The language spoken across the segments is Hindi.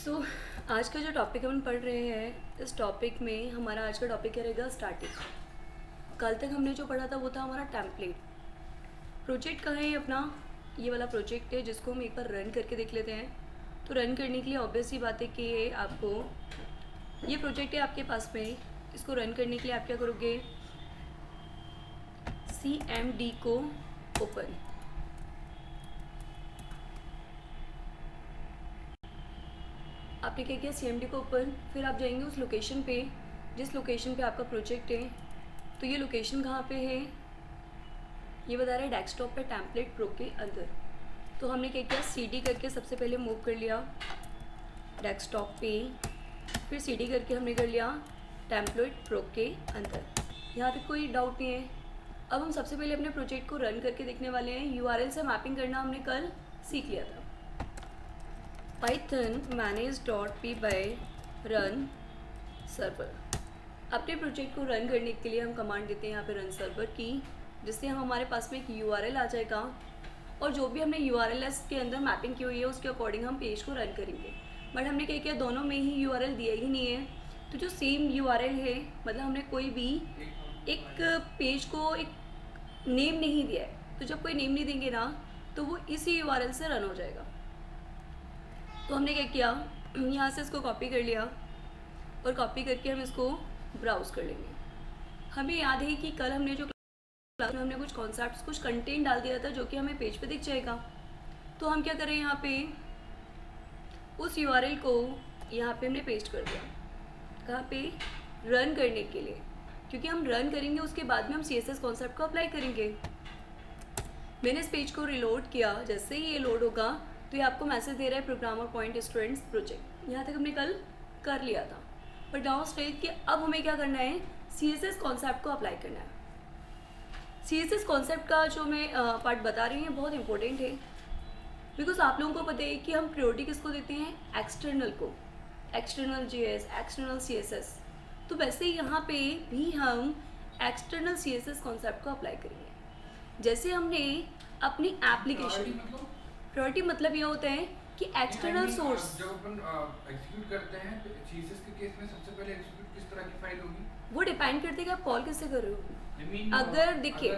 आज का जो टॉपिक हम पढ़ रहे हैं, इस टॉपिक में हमारा आज का टॉपिक क्या रहेगा? स्टार्टिंग। कल तक हमने जो पढ़ा था वो था हमारा टेम्पलेट। प्रोजेक्ट कहाँ है अपना? ये वाला प्रोजेक्ट है जिसको हम एक बार रन करके देख लेते हैं। तो रन करने के लिए ऑब्वियस ही बात है कि आपको ये प्रोजेक्ट है आपके पास में, इसको रन करने के लिए आप क्या करोगे? CMD को ओपन। आपने क्या किया? CMD को ओपन। फिर आप जाएंगे उस लोकेशन पे जिस लोकेशन पे आपका प्रोजेक्ट है। तो ये लोकेशन कहाँ पे है? ये बता रहा है डेस्कटॉप पे टेम्पलेट प्रो के अंदर। तो हमने क्या किया? CD करके सबसे पहले मूव कर लिया डेस्कटॉप पे, फिर CD करके हमने कर लिया टेम्पलेट प्रो के अंदर। यहाँ तक कोई डाउट नहीं है। अब हम सबसे पहले अपने प्रोजेक्ट को रन करके देखने वाले हैं। URL से मैपिंग करना हमने कल सीख लिया था। Python manage.py run server। अपने प्रोजेक्ट को रन करने के लिए हम कमांड देते हैं यहाँ पे रन सर्वर की, जिससे हमारे पास में एक URL आ जाएगा और जो भी हमने URLs के अंदर मैपिंग की हुई है उसके अकॉर्डिंग हम पेज को रन करेंगे। बट हमने क्या किया? दोनों में ही URL दिया ही नहीं है। तो जो सेम URL है, मतलब हमने कोई भी एक पेज को एक नेम नहीं दिया है। तो जब कोई नेम नहीं देंगे ना, तो वो इसी URL से रन हो जाएगा। तो हमने क्या किया? यहाँ से इसको कॉपी कर लिया और कॉपी करके हम इसको ब्राउज़ कर लेंगे। हमें याद है कि कल हमने जो क्लास में हमने कुछ कॉन्सेप्ट्स, कुछ कंटेंट डाल दिया था जो कि हमें पेज पे दिख जाएगा। तो हम क्या करें? यहाँ पे उस URL को यहाँ पे हमने पेस्ट कर दिया। कहाँ पे? रन करने के लिए, क्योंकि हम रन करेंगे उसके बाद में हम CSS कॉन्सेप्ट को अप्लाई करेंगे। मैंने इस पेज को रिलोड किया। जैसे ही ये लोड होगा तो ये आपको मैसेज दे रहा है प्रोग्रामर पॉइंट स्टूडेंट्स प्रोजेक्ट। यहाँ तक हमने कल कर लिया था। बट नाउ स्टेट कि अब हमें क्या करना है? CSS कॉन्सेप्ट को अप्लाई करना है। CSS कॉन्सेप्ट का जो मैं पार्ट बता रही हूँ बहुत इंपॉर्टेंट है, बिकॉज आप लोगों को पता है कि हम प्रायोरिटी किसको देते हैं? एक्सटर्नल को। External JS, external CSS। तो वैसे यहाँ पे भी हम एक्सटर्नल CSS कॉन्सेप्ट को अप्लाई करेंगे। जैसे हमने अपनी एप्लीकेशन, प्रायोरिटी मतलब ये होता है कि एक्सटर्नल सोर्स। जब अपन एग्जीक्यूट करते हैं तो CSS के केस में सबसे पहले एग्जीक्यूट किस तरह की फाइल होगी? वो डिपेंड करते हैं कि आप कॉल किससे कर रहे हो। अगर देखिए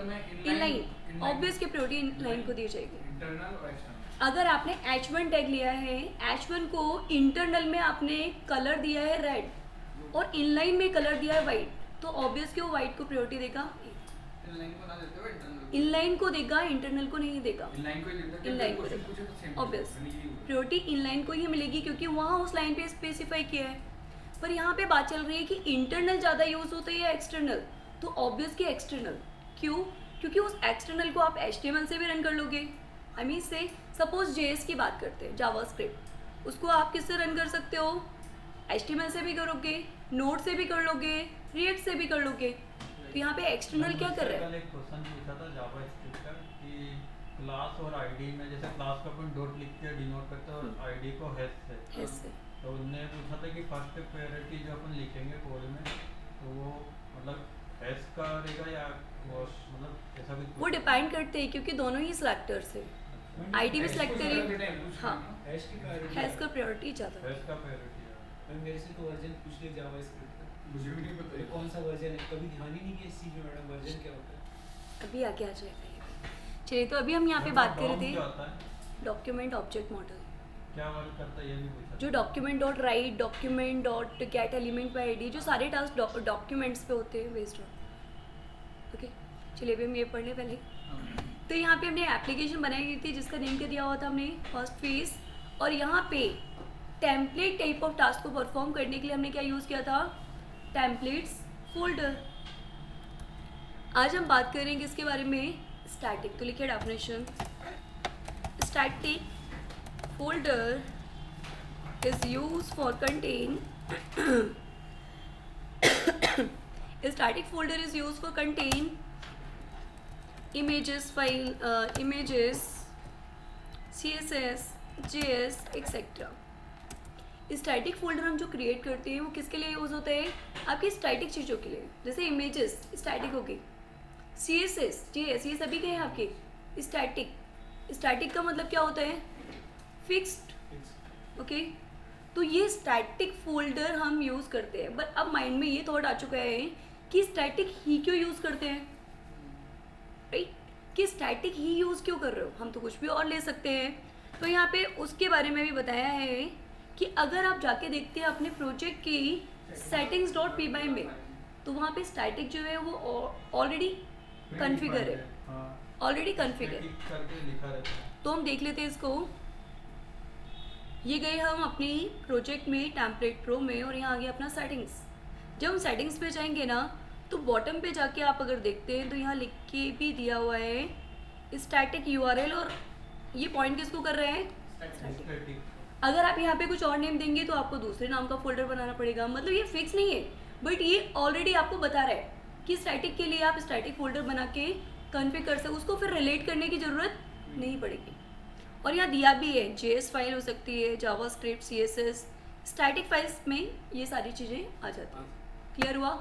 इनलाइन, ऑब्वियस की प्रायोरिटी इनलाइन को दी जाएगी। इंटरनल और एक्सटर्नल। अगर आपने H1 टैग लिया है, H1 को इंटरनल में आपने कलर दिया है रेड और इनलाइन में कलर दिया है वाइट, तो ऑब्वियस कि वो वाइट को प्रायोरिटी देगा। इनलाइन को ना देते हुए इंटरनल। इनलाइन को देगा, इंटरनल को नहीं देगा। इनलाइन को ही देता है। इनलाइन को देगा। ऑब्वियस प्रायोरिटी इनलाइन को ही मिलेगी क्योंकि वहाँ उस लाइन पे स्पेसिफाई किया है। पर यहाँ पे बात चल रही है कि इंटरनल ज़्यादा यूज़ होता है या एक्सटर्नल? तो ऑब्वियस कि एक्सटर्नल। क्यों? क्योंकि उस एक्सटर्नल को आप HTML से भी रन कर लोगे। आई मीन से सपोज JS की बात करते हैं, जावास्क्रिप्ट, उसको आप किससे रन कर सकते हो? HTML से भी करोगे, नोड से भी कर लोगे, रिएक्ट से भी कर लोगे। तो यहाँ पे एक्सटर्नल क्या कर रहा है? एक क्वेश्चन पूछा था जावास्क्रिप्ट का कि क्लास और आईडी में, जैसे क्लास को अपन डॉट लिख के डिनोट करते हैं और आईडी को हैश से, तो उनने पूछा था कि फर्स्ट प्रायोरिटी जो अपन लिखेंगे कोड में तो वो मतलब हैश का रहेगा या वो मतलब ऐसा भी? वो डिपेंड करते हैं क्योंकि दोनों ही सिलेक्टर्स है। आईडी भी सिलेक्ट करिए। हाँ, हैश की प्रायोरिटी, हैश का प्रायोरिटी ज़्यादा है। हैश का प्रायोरिटी है। मेरे से तो वर्जन पूछ लिया जावास्क्रिप्ट का, मुझे भी नहीं पता ये कौन सा वर्जन है, कभी ध्यान ही नहीं किया इस चीज़ में मैडम, वर्जन क्या होता है। अभी आगे आ जाएगा ये। चलिए, तो अभी हम यहाँ पे बात कर रहे थे डॉक्यूमेंट ऑब्जेक्ट मॉडल। क्या वर्क करता है ये भी पूछा। जो document dot right, document dot gate element by ID, जो सारे टास्क डॉक्यूमेंट्स पे होते हैं बेस्ड ऑन। ओके, चलिए अभी हम ये पढ़ने पहले। तो यहाँ पे हमने एप्लीकेशन बनाई गई थी जिसका नेम क्या दिया हुआ था हमने? First phase. और यहाँ पे टेम्पलेट टाइप ऑफ टास्क को परफॉर्म करने के लिए हमने क्या यूज़ किया था? Templates folder. आज हम बात करेंगे इसके बारे में। स्टैटिक, तो लिखिए definition. Static folder is used for contain a static folder is used for contain images, images, CSS, JS, etc. Static folder हम जो क्रिएट करते हैं वो किसके लिए यूज़ होता है? आपकी स्टैटिक चीज़ों के लिए। जैसे इमेजेस स्टैटिक होगी, CSS, JS, ये सभी के हैं आपके स्टैटिक। स्टैटिक का मतलब क्या होता है? फिक्स्ड। ओके, तो ये स्टैटिक फोल्डर हम यूज़ करते हैं। बट अब माइंड में ये थॉट आ चुका है कि स्टैटिक ही क्यों यूज़ करते हैं, राइट? कि स्टैटिक ही यूज़ क्यों कर रहे हो, हम तो कुछ भी और ले सकते हैं। तो यहाँ पे उसके बारे में भी बताया है कि अगर आप जाके देखते हैं अपने प्रोजेक्ट की settings.py में, तो वहाँ पे स्टैटिक जो है वो ऑलरेडी कॉन्फ़िगर है, ऑलरेडी कॉन्फ़िगर करके लिखा रहता है। तो हम देख लेते हैं इसको। ये गए हम अपनी प्रोजेक्ट में टेम्पलेट प्रो में, और यहाँ आ गया अपना सेटिंग्स। जब हम सेटिंग्स पे जाएंगे ना, तो बॉटम पे जाके आप अगर देखते हैं तो यहाँ लिख के भी दिया हुआ है स्टैटिक यूआरएल, और ये पॉइंट किसको कर रहे हैं, Static। अगर आप यहाँ पे कुछ और नेम देंगे तो आपको दूसरे नाम का फोल्डर बनाना पड़ेगा। मतलब ये फिक्स नहीं है, बट ये ऑलरेडी आपको बता रहा है कि स्टैटिक के लिए आप स्टैटिक फोल्डर बना के कॉन्फ़िगर कर सकते, उसको फिर रिलेट करने की ज़रूरत नहीं पड़ेगी। और यहाँ दिया भी है JS फाइल हो सकती है, जावास्क्रिप्ट, CSS, स्टैटिक फाइल्स में ये सारी चीज़ें आ जाती हैं। क्लियर हुआ?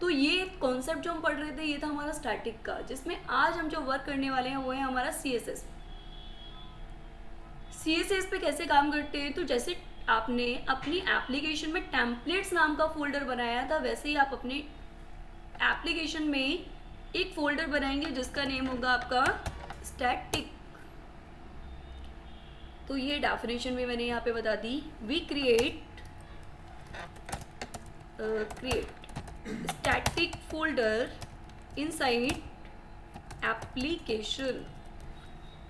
तो ये कॉन्सेप्ट जो हम पढ़ रहे थे ये था हमारा स्टैटिक का, जिसमें आज हम जो वर्क करने वाले हैं वो है हमारा CSS। CSS पे कैसे काम करते हैं, तो जैसे आपने अपनी एप्लीकेशन में टेम्पलेट्स नाम का फोल्डर बनाया था, वैसे ही आप अपने एप्लीकेशन में एक फोल्डर बनाएंगे जिसका नेम होगा आपका स्टैटिक। तो ये डेफिनेशन भी मैंने यहाँ पे बता दी। We create static folder inside application.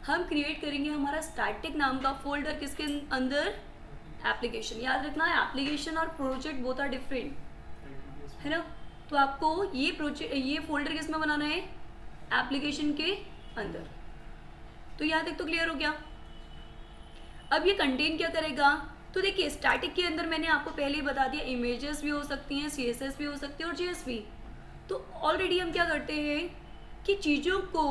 हम क्रिएट करेंगे हमारा स्टैटिक नाम का फोल्डर किसके अंदर, एप्लीकेशन। याद रखना एप्लीकेशन और प्रोजेक्ट बोथ आर डिफरेंट, है ना? तो आपको ये फोल्डर किस में बनाना है, एप्लीकेशन के अंदर। तो यहाँ तक तो क्लियर हो गया। अब ये कंटेन क्या करेगा, तो देखिए स्टैटिक के अंदर मैंने आपको पहले ही बता दिया इमेजेस भी हो सकती हैं, CSS भी हो सकती है और JS भी। तो ऑलरेडी हम क्या करते हैं कि चीज़ों को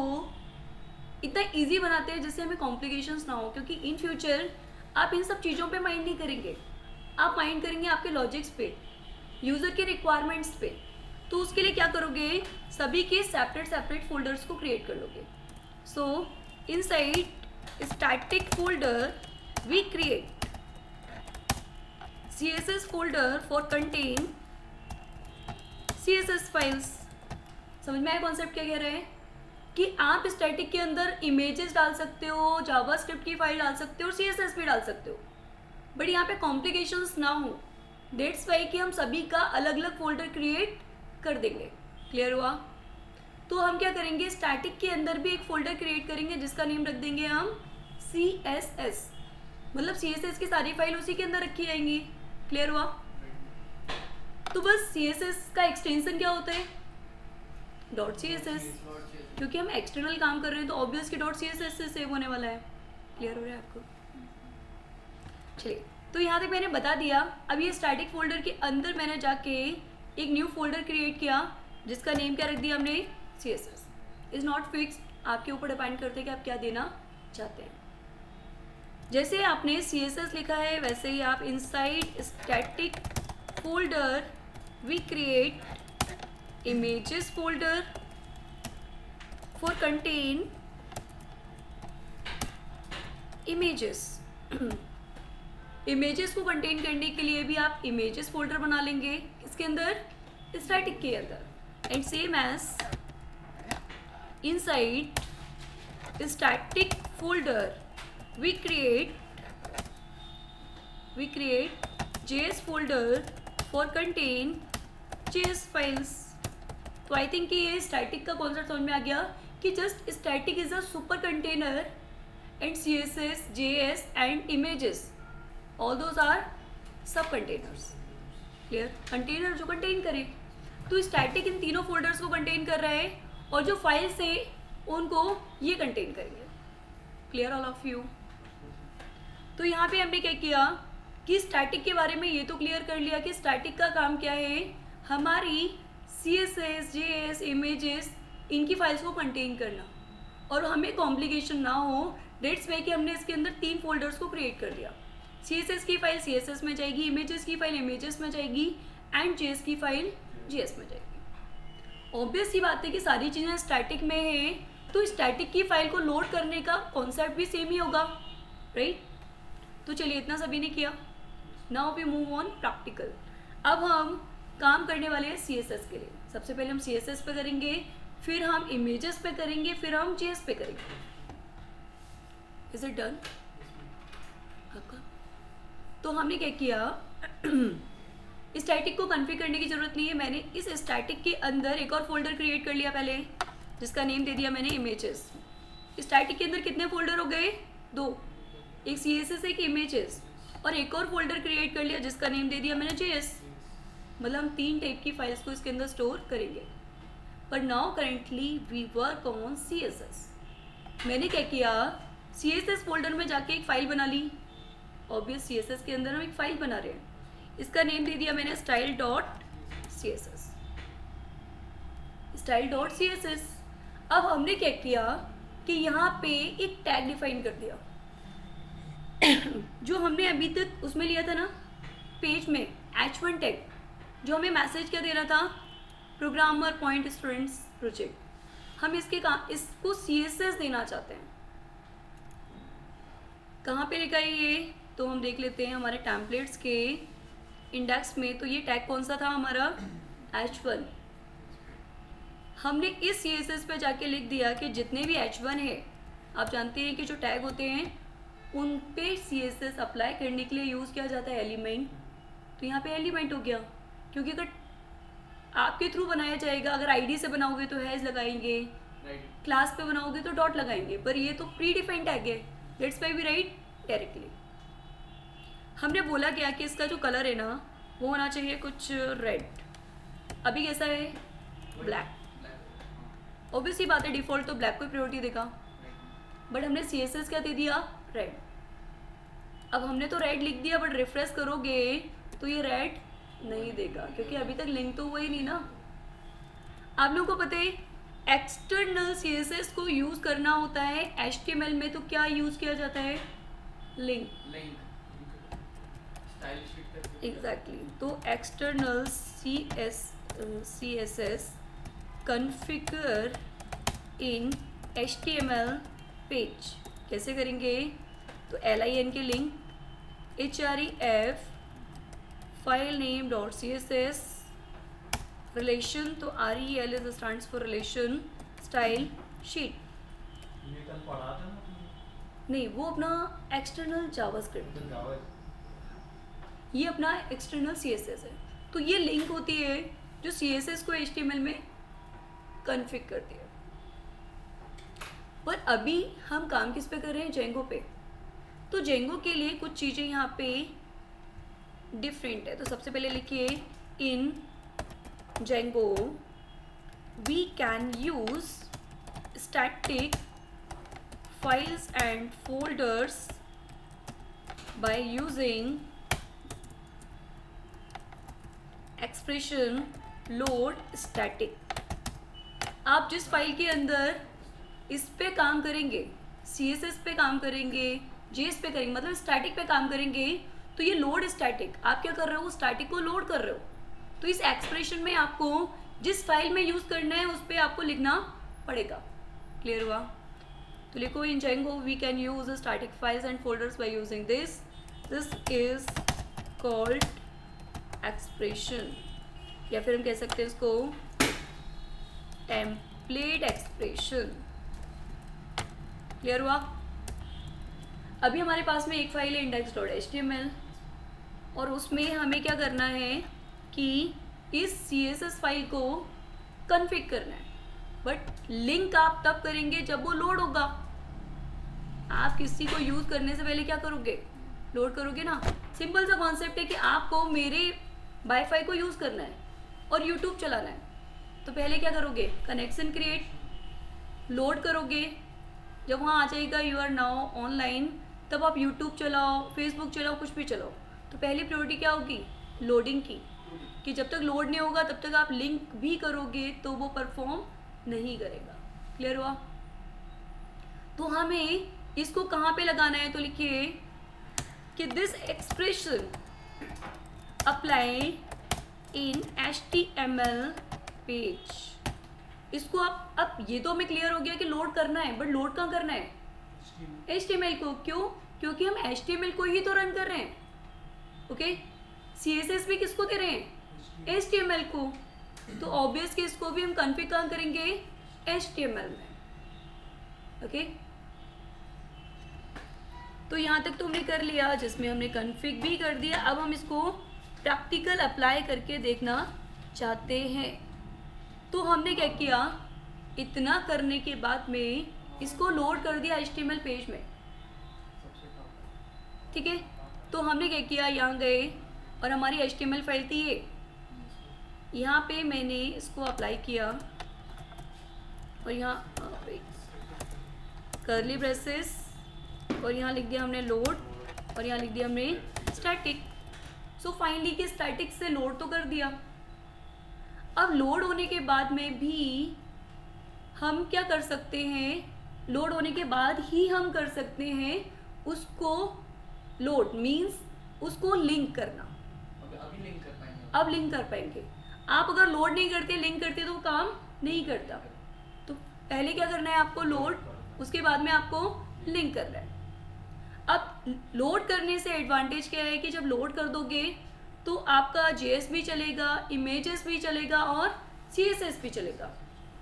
इतना इजी बनाते हैं जिससे हमें कॉम्प्लिकेशंस ना हो, क्योंकि इन फ्यूचर आप इन सब चीज़ों पे माइंड नहीं करेंगे, आप माइंड करेंगे आपके लॉजिक्स पे, यूज़र के रिक्वायरमेंट्स पे। तो उसके लिए क्या करोगे, सभी के सेपरेट फोल्डर्स को क्रिएट कर लोगे। So inside static folder we create CSS folder for contain CSS files. समझ में आया कॉन्सेप्ट क्या कह रहे हैं, कि आप स्टैटिक के अंदर इमेजेस डाल सकते हो, जावास्क्रिप्ट की फाइल डाल सकते हो और CSS भी डाल सकते हो, बट यहाँ पे कॉम्प्लिकेशंस ना हो। डेट्स वाई कि हम सभी का अलग अलग फोल्डर क्रिएट कर देंगे। क्लियर हुआ? तो हम क्या करेंगे, स्टैटिक के अंदर भी एक फोल्डर क्रिएट करेंगे जिसका नेम रख देंगे हम CSS, मतलब CSS की सारी फाइल उसी के अंदर रखी जाएंगी। क्लियर हुआ? तो बस CSS का एक्सटेंशन क्या होता है, .css, क्योंकि हम एक्सटर्नल काम कर रहे हैं तो ऑब्वियस कि .css से सेव होने वाला है। क्लियर हो रहा है आपको? चलिए, तो यहाँ तक मैंने बता दिया। अब ये स्टैटिक फोल्डर के अंदर मैंने जाके एक न्यू फोल्डर क्रिएट किया जिसका नेम क्या रख दिया हमने, CSS। इज़ नॉट फिक्स्ड, आपके ऊपर डिपेंड करते हैं कि आप क्या देना चाहते हैं। जैसे आपने CSS लिखा है वैसे ही आप inside static folder we create images folder for contain images. Images को कंटेन करने के लिए भी आप इमेजेस फोल्डर बना लेंगे इसके अंदर, स्टैटिक के अंदर। And same as inside static folder we create JS folder for contain JS files। तो आई थिंक कि ये स्टैटिक का कॉन्सेप्ट समझ में आ गया कि just static is a super container and CSS, JS and images all those are सब कंटेनर्स। क्लियर? कंटेनर जो कंटेन करे, तो स्टैटिक इन तीनों फोल्डर्स को कंटेन कर रहा है और जो फाइल्स है उनको ये कंटेन करेंगे। Clear all of you? तो यहाँ पे हमने क्या किया कि स्टैटिक के बारे में ये तो क्लियर कर लिया कि स्टैटिक का काम क्या है, हमारी CSS, JS, इमेजेस इनकी फाइल्स को कंटेन करना और हमें कॉम्प्लिकेशन ना हो। डेट्स वाई कि हमने इसके अंदर 3 फोल्डर्स को क्रिएट कर दिया। CSS की फाइल CSS में जाएगी, इमेजेस की फाइल इमेजेस में जाएगी एंड JS की फाइल JS में जाएगी। ऑब्वियस सी बात है कि सारी चीज़ें स्टैटिक में है, तो स्टैटिक की फाइल को लोड करने का कॉन्सेप्ट भी सेम ही होगा, राइट? तो चलिए इतना सभी ने किया. Now we move on practical. अब हम काम करने वाले हैं CSS के लिए. सबसे पहले हम CSS पे करेंगे, फिर हम इमेजेस पे करेंगे, फिर हम JS पे करेंगे. इज इट डन आपका? तो हमने क्या किया, स्टैटिक को कॉन्फ़िगर करने की ज़रूरत नहीं है. मैंने इस स्टैटिक के अंदर एक और फोल्डर क्रिएट कर लिया पहले, जिसका नेम दे दिया मैंने इमेजेस. स्टैटिक के अंदर कितने फोल्डर हो गए? 2. एक CSS एक इमेजेस, और एक और फोल्डर क्रिएट कर लिया जिसका नेम दे दिया मैंने JS. मतलब हम 3 टाइप की फाइल्स को इसके अंदर स्टोर करेंगे. पर now currently we work on CSS. मैंने क्या किया, CSS फोल्डर में जाके एक फ़ाइल बना ली. ऑब्वियस CSS के अंदर हम एक फ़ाइल बना रहे हैं. इसका नेम दे दिया मैंने style.css. style.css. अब हमने क्या किया कि यहाँ पे एक टैग डिफाइन कर दिया. जो हमने अभी तक उसमें लिया था ना पेज में, h1 टैग, जो हमें मैसेज क्या दे रहा था, प्रोग्रामर पॉइंट स्टूडेंट्स प्रोजेक्ट. हम इसको CSS देना चाहते हैं. कहाँ पे लिखा है ये, तो हम देख लेते हैं हमारे टेम्पलेट्स के इंडेक्स में. तो ये टैग कौन सा था हमारा, h1. हमने इस CSS पे जाके लिख दिया कि जितने भी h1 है, आप जानते हैं कि जो टैग होते हैं उन पे CSS अप्लाई करने के लिए यूज़ किया जाता है एलिमेंट. तो यहाँ पे एलिमेंट हो गया, क्योंकि अगर आपके थ्रू बनाया जाएगा, अगर ID से बनाओगे तो हैज़ लगाएंगे, क्लास पे बनाओगे तो डॉट लगाएंगे, पर ये तो प्री डिफाइंड टैग है. Let's we write directly. हमने बोला क्या कि इसका जो कलर है ना वो होना चाहिए कुछ रेड. अभी कैसा है, ब्लैक. ऑब्वियसली बात है, डिफ़ॉल्ट तो ब्लैक को प्रायोरिटी देगा, बट हमने CSS क्या दे दिया, रेड. अब हमने तो रेड लिख दिया, बट रिफ्रेश करोगे तो ये रेड नहीं देगा, क्योंकि अभी तक लिंक तो हुआ ही नहीं ना. आप लोगों को पता है एक्सटर्नल CSS को यूज़ करना होता है HTML में, तो क्या यूज़ किया जाता है, लिंक. एग्जैक्टली. तो एक्सटर्नल CSS कॉन्फ़िगर इन HTML पेज कैसे करेंगे, तो LIN के link, href file name dot CSS relation, तो REL is stands for relation, style sheet. ये कल पढ़ा था ना तुमने? नहीं, वो अपना एक्सटर्नल जावास्क्रिप्ट, ये अपना एक्सटर्नल CSS है. तो ये लिंक होती है जो CSS को HTML में कॉन्फ़िगर करती है. पर अभी हम काम किस पे कर रहे हैं, जेंगो पे. तो जेंगो के लिए कुछ चीज़ें यहाँ पे डिफरेंट है. तो सबसे पहले लिखिए, in Django we can use static files and folders by using expression load static. आप जिस फाइल के अंदर इस पे काम करेंगे, CSS पे काम करेंगे, JS पे करेंगे, मतलब स्टैटिक पे काम करेंगे, तो ये लोड स्टैटिक. आप क्या कर रहे हो, स्टैटिक को लोड कर रहे हो. तो इस एक्सप्रेशन में आपको जिस फाइल में यूज़ करना है उस पर आपको लिखना पड़ेगा. क्लियर हुआ? तो लिखो, in Django we can use static files and folders by using this is called expression, या फिर हम कह सकते हैं इसको टेम्पलेट एक्सप्रेशन. क्लियर हुआ? अभी हमारे पास में एक फाइल है index.html, और उसमें हमें क्या करना है कि इस CSS फाइल को कॉन्फ़िगर करना है. बट लिंक आप तब करेंगे जब वो लोड होगा. आप किसी को यूज़ करने से पहले क्या करोगे, लोड करोगे ना. सिंपल सा कॉन्सेप्ट है कि आपको मेरे वाईफाई को यूज़ करना है और यूट्यूब चलाना है, तो पहले क्या करोगे, कनेक्शन क्रिएट, लोड करोगे. जब वहाँ आ जाएगा यू आर नाउ ऑनलाइन, तब आप यूट्यूब चलाओ, फेसबुक चलाओ, कुछ भी चलाओ, तो पहली प्रायोरिटी क्या होगी, लोडिंग की. कि जब तक लोड नहीं होगा तब तक आप लिंक भी करोगे तो वो परफॉर्म नहीं करेगा. क्लियर हुआ? तो हमें इसको कहाँ पे लगाना है, तो लिखिए कि this expression apply in HTML page. इसको आप, अब ये तो हमें क्लियर हो गया कि लोड करना है, बट लोड कहाँ करना है, HTML को। क्यों? क्योंकि हम HTML को ही तो रन कर रहे हैं। ओके, CSS भी किसको दे रहे हैं? HTML को। तो ऑब्वियस कि इसको भी हम कॉन्फ़िग कहाँ करेंगे? HTML में। ओके, तो यहाँ तक तो हमने कर लिया, जिसमें हमने कॉन्फ़िग भी कर दिया। अब हम इसको प्रैक्टिकल अप्लाई करके देखना चाहते हैं। तो हमने क्या किया, इतना करने के बाद में इसको लोड कर दिया HTML पेज में। ठीक है, तो हमने क्या किया, यहाँ गए और हमारी HTML फाइल थी ये, यहाँ पे मैंने इसको अप्लाई किया और यहाँ कर्ली ब्रेसेस और यहाँ लिख दिया हमने लोड और यहाँ लिख दिया हमने स्टैटिक। सो फाइनली कि स्टैटिक से लोड तो कर दिया। अब लोड होने के बाद में भी हम क्या कर सकते हैं, लोड होने के बाद ही हम कर सकते हैं उसको लोड, मीन्स उसको लिंक करना। अभी लिंक कर पाएंगे। अब लिंक कर पाएंगे। आप अगर लोड नहीं करते, लिंक करते, तो वो काम नहीं करता। तो पहले क्या करना है आपको, लोड, उसके बाद में आपको लिंक करना है। अब लोड करने से एडवांटेज क्या है कि जब लोड कर दोगे तो आपका JS भी चलेगा, इमेजेस भी चलेगा और CSS भी चलेगा।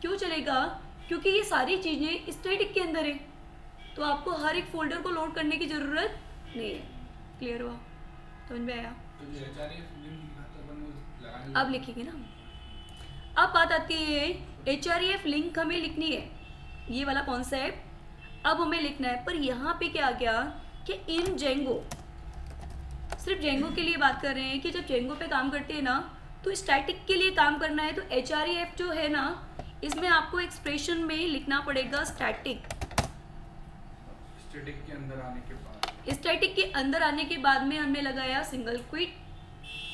क्यों चलेगा? क्योंकि ये सारी चीज़ें स्टैटिक के अंदर है, तो आपको हर एक फोल्डर को लोड करने की ज़रूरत नहीं है। क्लियर हुआ? समझ में आया? तो जो HRF लिंक लिखा था अपन वो लगाने अब लिखेंगे ना। अब बात आती है HREF लिंक हमें लिखनी है, ये वाला कॉन्सेप्ट अब हमें लिखना है। पर यहाँ पे क्या आ गया कि इन जेंगो, सिर्फ जेंगो के लिए बात कर रहे हैं कि जब जेंगो पे काम करते हैं ना, तो स्टैटिक के लिए काम करना है। तो HREF जो है ना, इसमें आपको एक्सप्रेशन में लिखना पड़ेगा स्टैटिक। स्टैटिक के अंदर आने के बाद, स्टैटिक के अंदर आने के बाद में हमने लगाया सिंगल क्विट,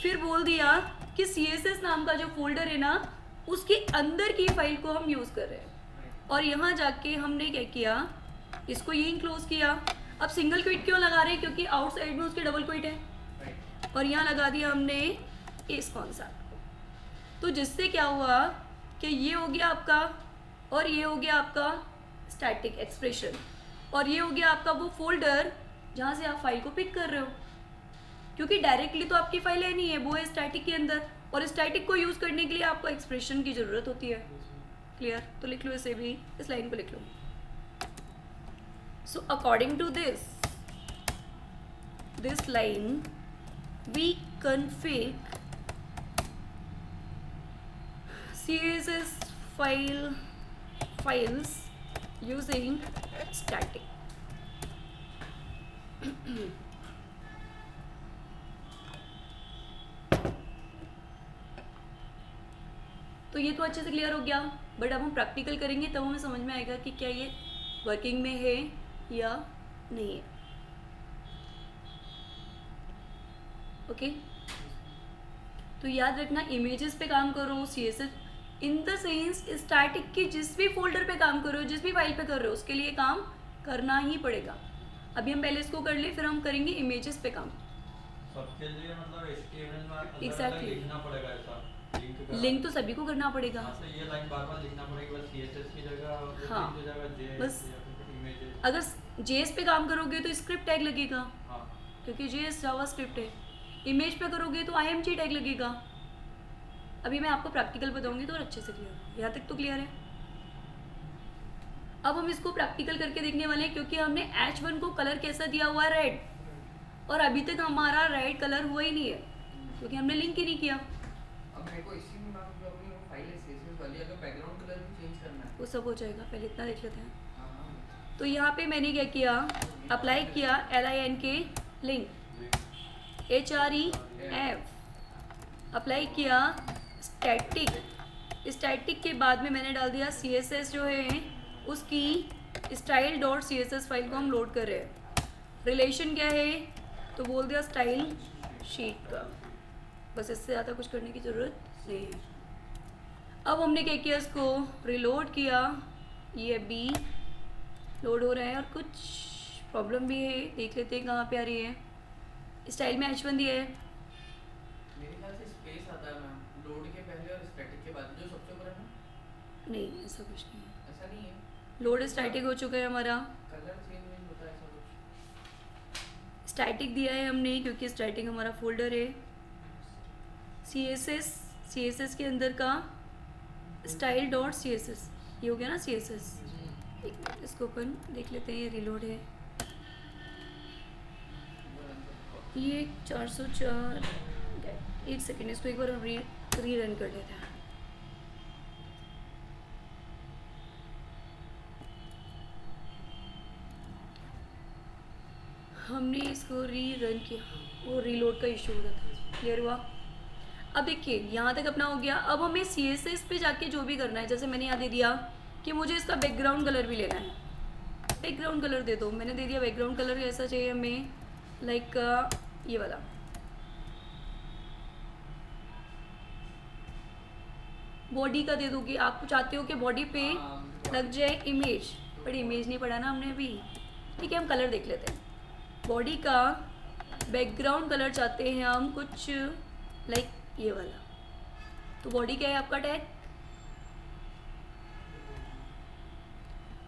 फिर बोल दिया कि CSS नाम का जो फोल्डर है ना, उसके अंदर की फाइल को हम यूज़ कर रहे हैं। और यहाँ जाके हमने क्या किया, इसको यहीं क्लोज किया। अब सिंगल क्विट क्यों लगा रहे हैं? क्योंकि आउटसाइड में उसके डबल क्विट है, और यहाँ लगा दिया हमने इस कॉन्सेप्ट को। तो जिससे क्या हुआ कि ये हो गया आपका, और ये हो गया आपका स्टैटिक एक्सप्रेशन, और ये हो गया आपका वो फोल्डर जहाँ से आप फाइल को पिक कर रहे हो। क्योंकि डायरेक्टली तो आपकी फाइल है नहीं है, वो है स्टैटिक के अंदर, और स्टैटिक को यूज़ करने के लिए आपको एक्सप्रेशन की ज़रूरत होती है। क्लियर? तो लिख लो इसे भी, इस लाइन को लिख लो। So according to this line we config CSS files using static। तो ये तो अच्छे से क्लियर हो गया, बट अब हम प्रैक्टिकल करेंगे तब हमें समझ में आएगा कि क्या ये वर्किंग में है या नहीं है। ओके, तो याद रखना, इमेजेस पे काम करो, CSS in the sense static की जिस भी फोल्डर पे काम कर रहे हो, जिस भी फाइल पे कर रहे हो, उसके लिए काम करना ही पड़ेगा। अभी हम पहले इसको कर ले, फिर हम करेंगे इमेजेस पे काम। सबके लिए मतलब HTML में अलग-अलग Exactly. लिखना पड़ेगा ऐसा लिंक तो सभी को करना पड़ेगा। हाँ, तो ये लाइन बार-बार लिखना पड़ेगा बस CSS की जगह, हाँ, की जगह JS बस या फिर इमेजेस। अगर JS पे काम करोगे तो स्क्रिप्ट टैग लगेगा, हाँ, क्योंकि JS जावास्क्रिप्ट है। इमेज पे करोगे तो IMG टैग लगेगा। अभी मैं आपको प्रैक्टिकल बताऊंगी तो अच्छे से क्लियर हो। यहाँ तक तो क्लियर है? अब हम इसको प्रैक्टिकल करके देखने वाले हैं, क्योंकि हमने H1 को कलर कैसा दिया हुआ है, रेड, और अभी तक हमारा रेड कलर हुआ ही नहीं है क्योंकि हमने लिंक ही नहीं किया। अब मेरे को इसी में जो अपनी वो फाइल है CSS वाली, अगर बैकग्राउंड कलर भी चेंज करना है। वो सब हो जाएगा, पहले इतना देख लेते हैं। हाँ हाँ। तो यहाँ पे मैंने क्या किया, अप्लाई किया LINK लिंक, HREF अप्लाई किया, स्टैटिक के बाद में मैंने डाल दिया CSS जो है उसकी style.css फाइल को हम लोड कर रहे हैं। रिलेशन क्या है, तो बोल दिया स्टाइल शीट का। बस इससे ज़्यादा कुछ करने की ज़रूरत नहीं है। अब हमने क्या किया, इसको रिलोड किया, ये भी लोड हो रहा है और कुछ प्रॉब्लम भी है, देख लेते हैं कहाँ पे आ रही है। स्टाइल में H1 दिया है, मेरे ख्याल से स्पेस आता है मैम, लोड के पहले और स्टैटिक के बाद, जो सबसे ऊपर है ना। नहीं ऐसा कुछ नहीं है। ऐसा नहीं है, लोड स्टैटिक हो चुका है हमारा, कलर चेंज स्टैटिक दिया है हमने क्योंकि स्टैटिक हमारा फोल्डर है। CSS के अंदर का स्टाइल डॉट CSS, ये हो गया ना CSS। एक मिनट, इसको अपन देख लेते हैं, ये रिलोड है। ये 404, एक सेकेंड, इसको एक बार हम री रन कर लेते हैं। हमने इसको री रन किया, वो रीलोड का इशू हो रहा था। क्लियर हुआ? अब देखिए यहाँ तक अपना हो गया। अब हमें CSS पे जाके जो भी करना है, जैसे मैंने यहाँ दे दिया कि मुझे इसका बैकग्राउंड कलर भी लेना है, बैकग्राउंड कलर दे दो। मैंने दे दिया बैकग्राउंड कलर ऐसा चाहिए हमें, लाइक ये वाला। बॉडी का दे दोगे, आप चाहते हो कि बॉडी पे लग जाए इमेज, पर इमेज नहीं पड़ा ना हमने अभी। ठीक है, हम कलर देख लेते हैं। बॉडी का बैकग्राउंड कलर चाहते हैं हम कुछ लाइक ये वाला। तो बॉडी क्या है आपका टैग,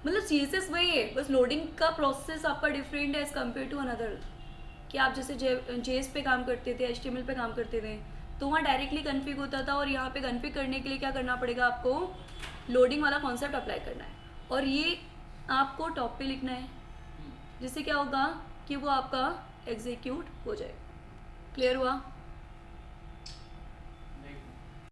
मतलब CSS वही है, बस लोडिंग का प्रोसेस आपका डिफरेंट है एज कम्पेयर टू अनदर। कि आप जैसे JS पे काम करते थे, HTML पे काम करते थे, तो वहाँ डायरेक्टली कन्फिग होता था, और यहाँ पे कन्फिग करने के लिए क्या करना पड़ेगा आपको, लोडिंग वाला कॉन्सेप्ट अप्लाई करना है, और ये आपको टॉप पे लिखना है, जिससे क्या होगा कि वो आपका एग्जीक्यूट हो जाए। क्लियर हुआ?